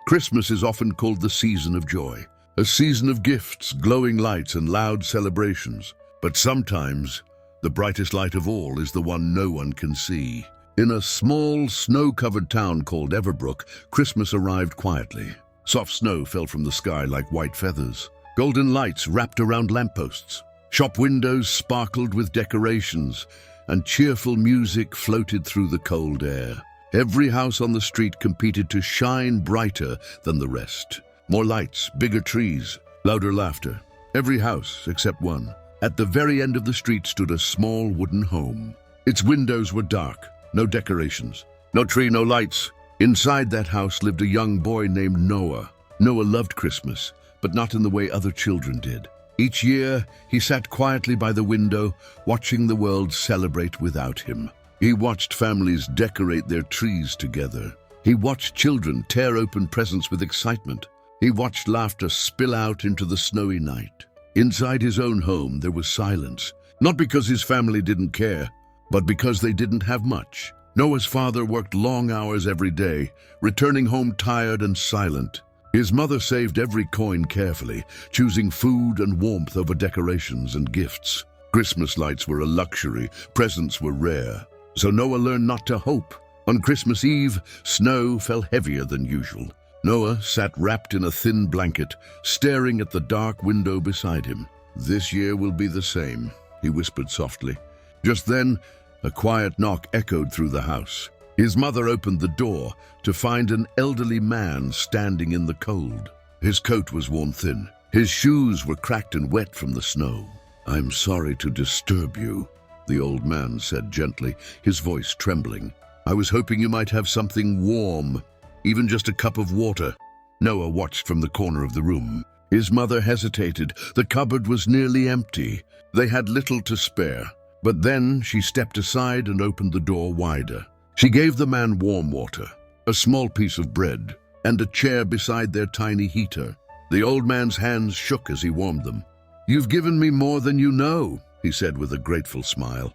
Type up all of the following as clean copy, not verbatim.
Christmas is often called the season of joy, a season of gifts, glowing lights, and loud celebrations. But sometimes, the brightest light of all is the one no one can see. In a small, snow-covered town called Everbrook, Christmas arrived quietly. Soft snow fell from the sky like white feathers. Golden lights wrapped around lampposts. Shop windows sparkled with decorations, and cheerful music floated through the cold air. Every house on the street competed to shine brighter than the rest. More lights, bigger trees, louder laughter. Every house except one. At the very end of the street stood a small wooden home. Its windows were dark, no decorations, no tree, no lights. Inside that house lived a young boy named Noah. Noah loved Christmas, but not in the way other children did. Each year, he sat quietly by the window, watching the world celebrate without him. He watched families decorate their trees together. He watched children tear open presents with excitement. He watched laughter spill out into the snowy night. Inside his own home, there was silence, not because his family didn't care, but because they didn't have much. Noah's father worked long hours every day, returning home tired and silent. His mother saved every coin carefully, choosing food and warmth over decorations and gifts. Christmas lights were a luxury, presents were rare. So Noah learned not to hope. On Christmas Eve, snow fell heavier than usual. Noah sat wrapped in a thin blanket, staring at the dark window beside him. "This year will be the same," he whispered softly. Just then, a quiet knock echoed through the house. His mother opened the door to find an elderly man standing in the cold. His coat was worn thin. His shoes were cracked and wet from the snow. "I'm sorry to disturb you," the old man said gently, his voice trembling. "I was hoping you might have something warm, even just a cup of water." Noah watched from the corner of the room. His mother hesitated. The cupboard was nearly empty. They had little to spare. But then she stepped aside and opened the door wider. She gave the man warm water, a small piece of bread, and a chair beside their tiny heater. The old man's hands shook as he warmed them. "You've given me more than you know," he said with a grateful smile.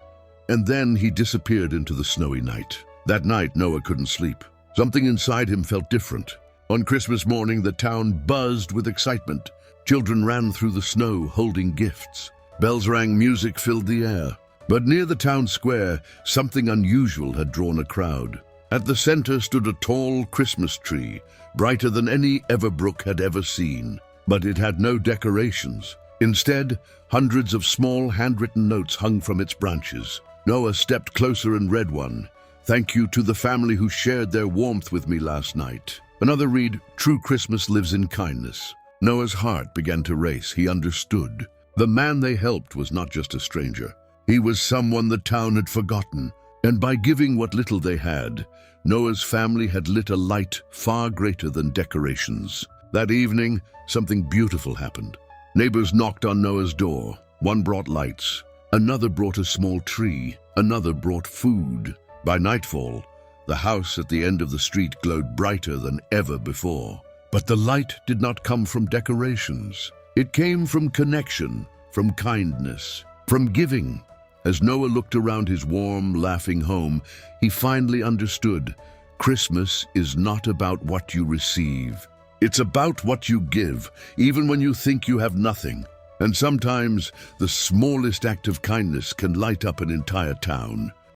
And then he disappeared into the snowy night. That night, Noah couldn't sleep. Something inside him felt different. On Christmas morning, the town buzzed with excitement. Children ran through the snow, holding gifts. Bells rang, music filled the air. But near the town square, something unusual had drawn a crowd. At the center stood a tall Christmas tree, brighter than any Everbrook had ever seen. But it had no decorations. Instead, hundreds of small handwritten notes hung from its branches. Noah stepped closer and read one. "Thank you to the family who shared their warmth with me last night." Another read, "True Christmas lives in kindness." Noah's heart began to race. He understood. The man they helped was not just a stranger. He was someone the town had forgotten. And by giving what little they had, Noah's family had lit a light far greater than decorations. That evening, something beautiful happened. Neighbors knocked on Noah's door. One brought lights. Another brought a small tree. Another brought food. By nightfall, the house at the end of the street glowed brighter than ever before. But the light did not come from decorations. It came from connection, from kindness, from giving. As Noah looked around his warm, laughing home, he finally understood. Christmas is not about what you receive. It's about what you give, even when you think you have nothing. And sometimes, the smallest act of kindness can light up an entire town.